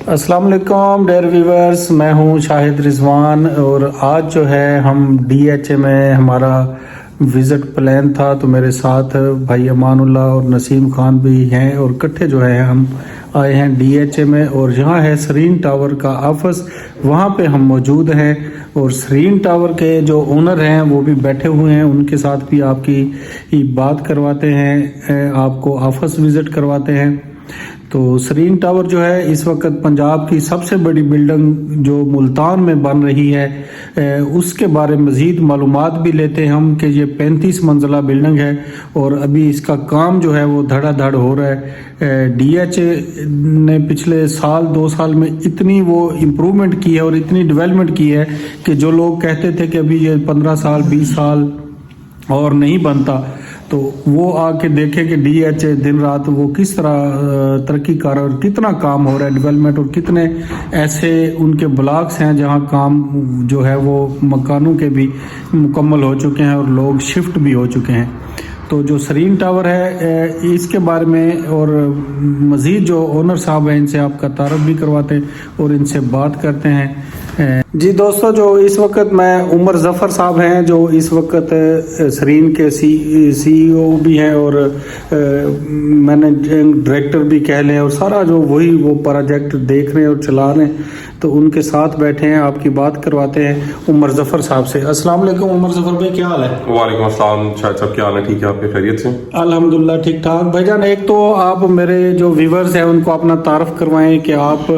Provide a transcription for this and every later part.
السلام علیکم dear viewers, میں ہوں شاہد رضوان اور آج جو ہے ہم ڈی ایچ اے میں ہمارا وزٹ پلان تھا، تو میرے ساتھ بھائی امان اللہ اور نسیم خان بھی ہیں اور اکٹھے جو ہے ہم آئے ہیں ڈی ایچ اے میں، اور یہاں ہے سرین ٹاور کا آفس، وہاں پہ ہم موجود ہیں اور سرین ٹاور کے جو اونر ہیں وہ بھی بیٹھے ہوئے ہیں، ان کے ساتھ بھی آپ کی بات کرواتے ہیں، آپ کو آفس وزٹ کرواتے ہیں۔ تو سرین ٹاور جو ہے اس وقت پنجاب کی سب سے بڑی بلڈنگ جو ملتان میں بن رہی ہے، اس کے بارے مزید معلومات بھی لیتے ہیں ہم کہ یہ 35 منزلہ بلڈنگ ہے اور ابھی اس کا کام جو ہے وہ دھڑا دھڑ ہو رہا ہے۔ ڈی ایچ اے نے پچھلے سال 2 سال میں اتنی وہ امپرومنٹ کی ہے اور اتنی ڈیولپمنٹ کی ہے کہ جو لوگ کہتے تھے کہ ابھی یہ 15 سال 20 سال اور نہیں بنتا، تو وہ آ کے دیکھے کہ ڈی ایچ اے دن رات وہ کس طرح ترقی کر رہا ہے اور کتنا کام ہو رہا ہے ڈیولپمنٹ، اور کتنے ایسے ان کے بلاکس ہیں جہاں کام جو ہے وہ مکانوں کے بھی مکمل ہو چکے ہیں اور لوگ شفٹ بھی ہو چکے ہیں۔ تو جو سرین ٹاور ہے اس کے بارے میں اور مزید جو اونر صاحب ہیں ان سے آپ کا تعارف بھی کرواتے ہیں اور ان سے بات کرتے ہیں۔ جی دوستو، جو اس وقت میں عمر ظفر صاحب ہیں جو اس وقت سرین کے سی او بھی ہیں اور مینیجنگ ڈائریکٹر بھی کہہ لیں، اور سارا جو وہ پروجیکٹ دیکھ رہے ہیں اور چلا رہے ہیں، تو ان کے ساتھ بیٹھے ہیں، آپ کی بات کرواتے ہیں عمر ظفر صاحب سے۔ السلام علیکم عمر ظفر بھائی، کیا حال ہے؟ وعلیکم السلام شاہد صاحب، کیا حال ہے؟ ٹھیک ہے، آپ کی خیریت سے؟ الحمدللہ ٹھیک ٹھاک۔ بھائی جان، ایک تو آپ میرے جو ویورز ہیں ان کو اپنا تعارف کروائیں کہ آپ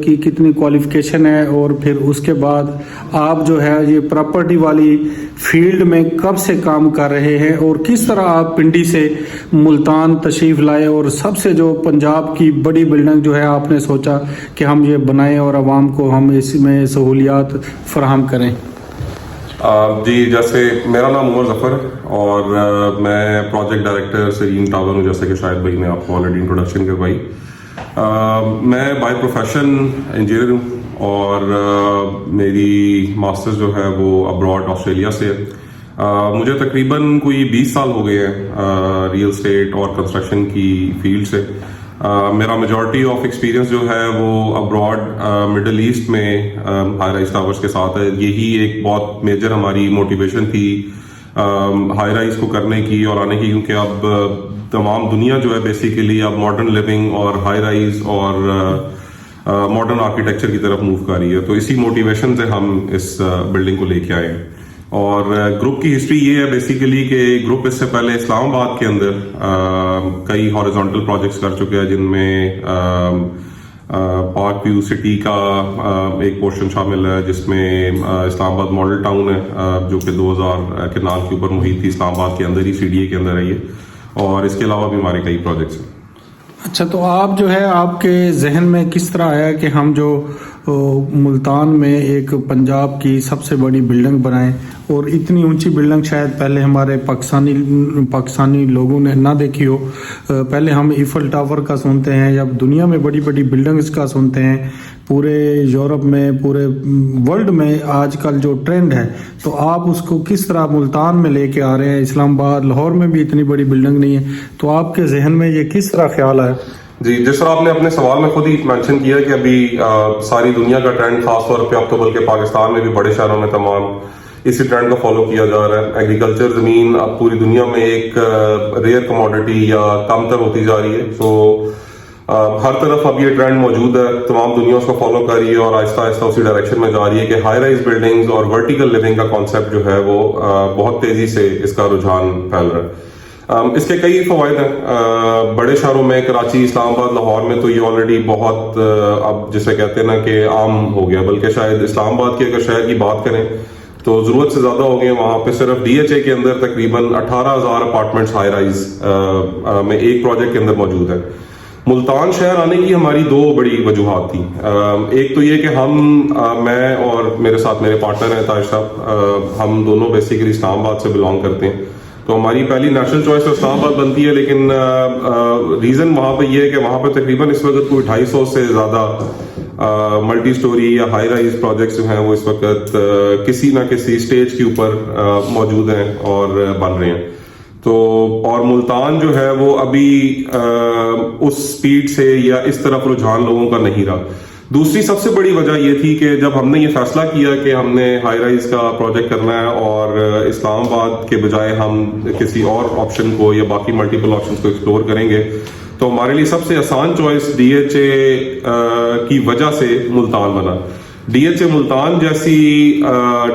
کی کتنی کوالیفیکیشن ہے، اور پھر اس کے بعد آپ جو ہے یہ پراپرٹی والی فیلڈ میں کب سے کام کر رہے ہیں اور کس طرح آپ پنڈی سے ملتان تشریف لائے، اور سب سے جو پنجاب کی بڑی بلڈنگ جو ہے آپ نے سوچا کہ ہم یہ بنائیں اور عوام کو ہم اس میں سہولیات فراہم کریں۔ جی، جیسے میرا نام عمر ظفر اور میں پروجیکٹ ڈائریکٹر سرین ٹاور ہوں، جیسے کہ شاہد بھائی نے آپ کو آلریڈی انٹروڈکشن کروائی۔ میں بائی پروفیشن انجینئر ہوں اور میری ماسٹرز جو ہے وہ ابراڈ آسٹریلیا سے ہے۔ مجھے تقریباً کوئی 20 سال ہو گئے ہیں ریئل اسٹیٹ اور کنسٹرکشن کی فیلڈ سے۔ میرا میجورٹی آف ایکسپیرینس جو ہے وہ ابراڈ مڈل ایسٹ میں ہائی رائز ٹاورز کے ساتھ ہے۔ یہی ایک بہت میجر ہماری موٹیویشن تھی ہائی رائز کو کرنے کی اور آنے کی، کیونکہ اب تمام دنیا جو ہے بیسیکلی اب ماڈرن لیونگ اور ہائی رائز اور ماڈرن آرکیٹیکچر کی طرف موو کر رہی ہے، تو اسی موٹیویشن سے ہم اس بلڈنگ کو لے کے آئے ہیں۔ اور گروپ کی ہسٹری یہ ہے بیسیکلی کہ گروپ اس سے پہلے اسلام آباد کے اندر کئی ہاریزونٹل پروجیکٹس کر چکے ہیں، جن میں پارک ویو سٹی کا ایک پورشن شامل ہے، جس میں اسلام آباد ماڈل ٹاؤن ہے جو کہ 2000 کنال کے اوپر محیط تھی، اسلام آباد کے اندر ہی سی ڈی اے کے اندر ہے یہ، اور اس کے علاوہ بھی ہمارے کئی پروجیکٹس ہیں۔ اچھا، تو آپ جو ہے آپ کے ذہن میں کس طرح آیا کہ ہم جو ملتان میں ایک پنجاب کی سب سے بڑی بلڈنگ بنائیں، اور اتنی اونچی بلڈنگ شاید پہلے ہمارے پاکستانی لوگوں نے نہ دیکھی ہو؟ پہلے ہم ایفل ٹاور کا سنتے ہیں یا دنیا میں بڑی بڑی بلڈنگز کا سنتے ہیں، پورے یورپ میں پورے ورلڈ میں آج کل جو ٹرینڈ ہے، تو آپ اس کو کس طرح ملتان میں لے کے آ رہے ہیں؟ اسلام آباد لاہور میں بھی اتنی بڑی بلڈنگ نہیں ہے، تو آپ کے ذہن میں یہ کس طرح خیال ہے؟ جی، جس طرح آپ نے اپنے سوال میں خود ہی مینشن کیا کہ ابھی ساری دنیا کا ٹرینڈ، خاص طور پہ اب تو بلکہ پاکستان میں بھی بڑے شہروں میں تمام اسی ٹرینڈ کو فالو کیا جا رہا ہے۔ ایگریکلچر زمین اب پوری دنیا میں ایک ریئر کموڈٹی یا کم تر ہوتی جا رہی ہے، تو ہر طرف اب یہ ٹرینڈ موجود ہے، تمام دنیا اس کو فالو کر رہی ہے اور آہستہ آہستہ اسی ڈائریکشن میں جا رہی ہے کہ ہائی رائز بلڈنگز اور ورٹیکل لیونگ کا کانسیپٹ جو ہے وہ بہت تیزی سے اس کا رجحان پھیل رہا ہے۔ اس کے کئی فوائد ہیں بڑے شہروں میں، کراچی، اسلام آباد، لاہور میں تو یہ آلریڈی بہت اب جسے کہتے ہیں نا کہ عام ہو گیا، بلکہ شاید اسلام آباد کے اگر شہر کی بات کریں تو ضرورت سے زیادہ ہو گئے۔ وہاں پہ صرف ڈی ایچ اے کے اندر تقریباً 18,000 اپارٹمنٹس ہائی رائز میں ایک پروجیکٹ کے اندر موجود ہے۔ ملتان شہر آنے کی ہماری 2 بڑی وجوہات تھیں۔ ایک تو یہ کہ میں اور میرے ساتھ میرے پارٹنر ہیں طاہر صاحب، ہم دونوں بیسیکلی اسلام آباد سے بلانگ کرتے ہیں، تو ہماری پہلی نیشنل چوائس تو اسلام آباد بنتی ہے، لیکن ریزن وہاں پہ یہ ہے کہ وہاں پہ تقریباً اس وقت کوئی 250 سے زیادہ ملٹی سٹوری یا ہائی رائز پروجیکٹس جو ہیں وہ اس وقت کسی نہ کسی سٹیج کے اوپر موجود ہیں اور بن رہے ہیں۔ تو اور ملتان جو ہے وہ ابھی اس سپیڈ سے یا اس طرف رجحان لوگوں کا نہیں رہا، دوسری سب سے بڑی وجہ یہ تھی کہ جب ہم نے یہ فیصلہ کیا کہ ہم نے ہائی رائز کا پروجیکٹ کرنا ہے اور اسلام آباد کے بجائے ہم کسی اور آپشن کو یا باقی ملٹیپل آپشنز کو ایکسپلور کریں گے، تو ہمارے لیے سب سے آسان چوائس ڈی ایچ اے کی وجہ سے ملتان بنا۔ ڈی ایچ اے ملتان جیسی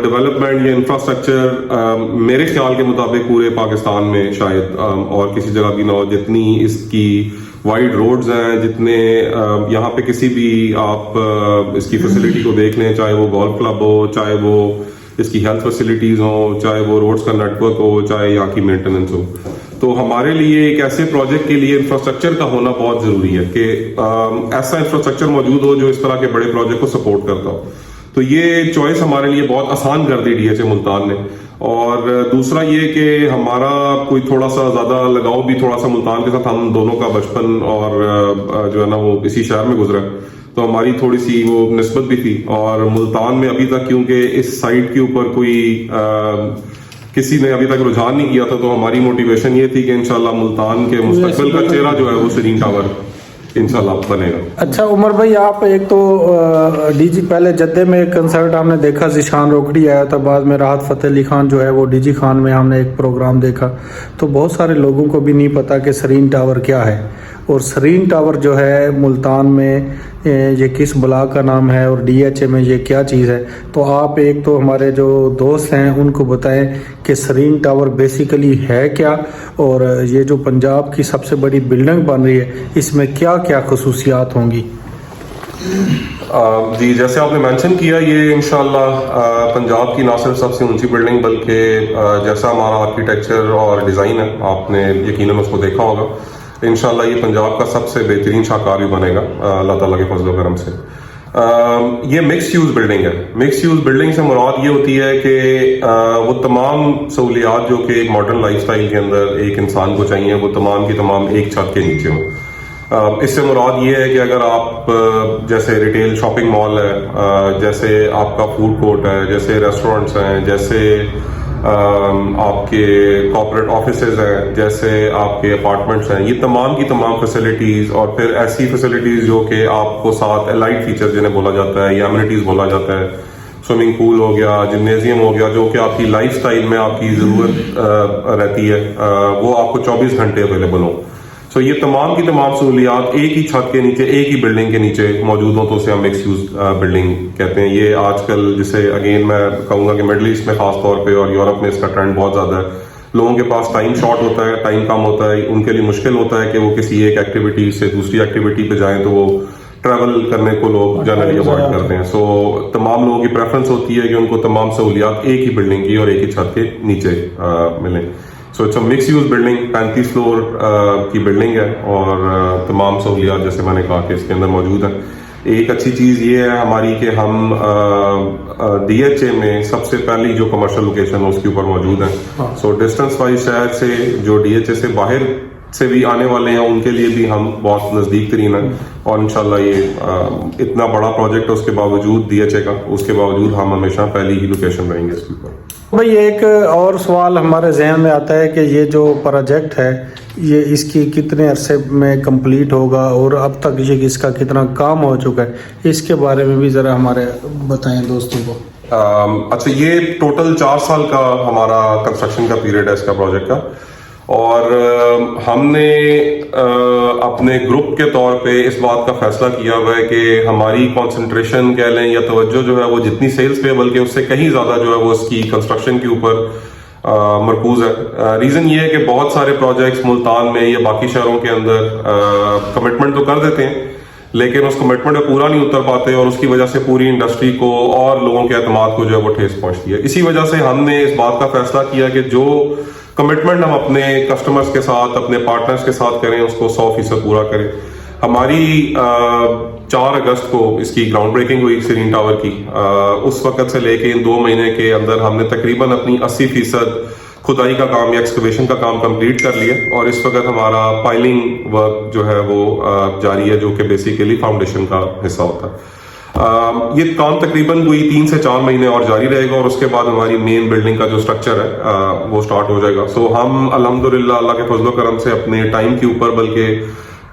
ڈیولپمنٹ یا انفراسٹرکچر میرے خیال کے مطابق پورے پاکستان میں شاید اور کسی جگہ بھی نہ ہو، جتنی اس کی وائڈ روڈز ہیں، جتنے یہاں پہ کسی بھی آپ اس کی فیسلٹی کو دیکھ لیں، چاہے وہ گولف کلب ہو، چاہے وہ اس کی ہیلتھ فیسلٹیز ہوں، چاہے وہ روڈز کا نیٹ ورک ہو، چاہے یہاں کی مینٹیننس ہو۔ تو ہمارے لیے ایک ایسے پروجیکٹ کے لیے انفراسٹرکچر کا ہونا بہت ضروری ہے کہ ایسا انفراسٹرکچر موجود ہو جو اس طرح کے بڑے پروجیکٹ کو سپورٹ کرتا ہو۔ تو یہ چوائس ہمارے لیے بہت آسان کر دی ڈی ایچ اے ملتان نے۔ اور دوسرا یہ کہ ہمارا کوئی تھوڑا سا زیادہ لگاؤ بھی تھوڑا سا ملتان کے ساتھ، ہم دونوں کا بچپن اور جو ہے نا وہ اسی شہر میں گزرا، تو ہماری تھوڑی سی وہ نسبت بھی تھی۔ اور ملتان میں ابھی تک کیونکہ اس سائٹ کے اوپر کوئی کسی نے ابھی تک رجحان نہیں کیا تھا، تو ہماری موٹیویشن یہ تھی کہ انشاءاللہ ملتان کے مستقبل کا چہرہ جو ہے وہ سرین ٹاور انشاءاللہ بنے گا۔ اچھا عمر بھائی، آپ ایک تو ڈی جی پہلے جدے میں ایک کنسرٹ ہم نے دیکھا، ذیشان روکڑی آیا تھا، بعد میں راحت فتح علی خان جو ہے وہ ڈی جی خان میں ہم نے ایک پروگرام دیکھا۔ تو بہت سارے لوگوں کو بھی نہیں پتا کہ سرین ٹاور کیا ہے، اور سرین ٹاور جو ہے ملتان میں یہ کس بلاک کا نام ہے، اور ڈی ایچ اے میں یہ کیا چیز ہے۔ تو آپ ایک تو ہمارے جو دوست ہیں ان کو بتائیں کہ سرین ٹاور بیسیکلی ہے کیا، اور یہ جو پنجاب کی سب سے بڑی بلڈنگ بن رہی ہے اس میں کیا کیا خصوصیات ہوں گی؟ جی، جیسے آپ نے مینشن کیا، یہ انشاءاللہ پنجاب کی نہ صرف سب سے اونچی بلڈنگ بلکہ جیسا ہمارا آرکیٹیکچر اور ڈیزائن ہے، آپ نے یقیناً اس کو دیکھا ہوگا، انشاءاللہ یہ پنجاب کا سب سے بہترین شاہکار بھی بنے گا اللہ تعالیٰ کے فضل و کرم سے۔ یہ مکس یوز بلڈنگ ہے۔ مکس یوز بلڈنگ سے مراد یہ ہوتی ہے کہ وہ تمام سہولیات جو کہ ایک ماڈرن لائف سٹائل کے اندر ایک انسان کو چاہیے، وہ تمام کی تمام ایک چھت کے نیچے ہوں۔ اس سے مراد یہ ہے کہ اگر آپ جیسے ریٹیل شاپنگ مال ہے، جیسے آپ کا فوڈ کورٹ ہے، جیسے ریسٹورنٹس ہیں، جیسے آپ کے کارپوریٹ آفیسز ہیں، جیسے آپ کے اپارٹمنٹس ہیں، یہ تمام کی تمام فیسلٹیز، اور پھر ایسی فیسلٹیز جو کہ آپ کو ساتھ الائڈ فیچر جنہیں بولا جاتا ہے یا ایمینٹیز بولا جاتا ہے، سوئمنگ پول ہو گیا، جمنیزیم ہو گیا، جو کہ آپ کی لائف سٹائل میں آپ کی ضرورت رہتی ہے، وہ آپ کو 24 گھنٹے اویلیبل ہوں۔ سو یہ تمام کی تمام سہولیات ایک ہی چھت کے نیچے، ایک ہی بلڈنگ کے نیچے موجود ہوں، تو اسے ہم مکس یوز بلڈنگ کہتے ہیں۔ یہ آج کل جسے اگین میں کہوں گا کہ مڈل ایسٹ میں خاص طور پہ اور یورپ میں اس کا ٹرینڈ بہت زیادہ ہے۔ لوگوں کے پاس ٹائم شارٹ ہوتا ہے، ٹائم کم ہوتا ہے، ان کے لیے مشکل ہوتا ہے کہ وہ کسی ایک ایکٹیویٹی سے دوسری ایکٹیویٹی پہ جائیں، تو وہ ٹریول کرنے کو لوگ جنرلی اوائڈ کرتے ہیں۔ سو تمام لوگوں کی پریفرنس ہوتی ہے کہ ان کو تمام سہولیات ایک ہی بلڈنگ کی اور ایک ہی چھت کے نیچے ملیں۔ So it's a mix use building, 35 floor کی بلڈنگ ہے، اور تمام سہولیات جیسے میں نے کہا کہ اس کے اندر موجود ہیں۔ ایک اچھی چیز یہ ہے ہماری کہ ہم ڈی ایچ اے میں سب سے پہلی جو کمرشل لوکیشن ہے اس کے اوپر موجود ہیں۔ سو ڈسٹینس وائز شہر سے جو ڈی ایچ اے سے باہر سے بھی آنے والے ہیں ان کے لیے بھی ہم بہت نزدیک ترین ہیں، اور انشاءاللہ یہ اتنا بڑا پروجیکٹ ہے اس کے باوجود ڈی ایچ اے کا، اس کے باوجود ہم ہمیشہ پہلی ہی لوکیشن رہیں گے اس کے اوپر۔ بھائی ایک اور سوال ہمارے ذہن میں آتا ہے کہ یہ جو پروجیکٹ ہے یہ اس کی کتنے عرصے میں کمپلیٹ ہوگا، اور اب تک یہ اس کا کتنا کام ہو چکا ہے، اس کے بارے میں بھی ذرا ہمارے بتائیں دوستوں کو۔ اچھا، یہ ٹوٹل 4 سال کا ہمارا کنسٹرکشن کا پیریڈ ہے اس کا پروجیکٹ کا، اور ہم نے اپنے گروپ کے طور پہ اس بات کا فیصلہ کیا ہوا ہے کہ ہماری کنسنٹریشن کہہ لیں یا توجہ جو ہے وہ جتنی سیلز پہ بلکہ اس سے کہیں زیادہ جو ہے وہ اس کی کنسٹرکشن کے اوپر مرکوز ہے۔ ریزن یہ ہے کہ بہت سارے پروجیکٹس ملتان میں یا باقی شہروں کے اندر کمٹمنٹ تو کر دیتے ہیں، لیکن اس کمٹمنٹ پہ پورا نہیں اتر پاتے، اور اس کی وجہ سے پوری انڈسٹری کو اور لوگوں کے اعتماد کو جو ہے وہ ٹھیس پہنچتی ہے۔ اسی وجہ سے ہم نے اس بات کا فیصلہ کیا کہ جو کمٹمنٹ ہم اپنے کسٹمرز کے ساتھ، اپنے پارٹنرز کے ساتھ کریں، اس کو 100% پورا کریں۔ ہماری 4 اگست کو اس کی گراؤنڈ بریکنگ ہوئی سرین ٹاور کی۔ اس وقت سے لے کے ان 2 مہینے کے اندر ہم نے تقریباً اپنی 80% کھدائی کا کام یا ایکسکیویشن کا کام کمپلیٹ کر لیا، اور اس وقت ہمارا پائلنگ ورک جو ہے وہ جاری ہے، جو کہ بیسیکلی فاؤنڈیشن کا حصہ ہوتا ہے۔ یہ کام تقریباً کوئی 3 سے 4 مہینے اور جاری رہے گا، اور اس کے بعد ہماری مین بلڈنگ کا جو سٹرکچر ہے وہ سٹارٹ ہو جائے گا۔ سو ہم الحمدللہ اللہ کے فضل و کرم سے اپنے ٹائم کے اوپر بلکہ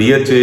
DHA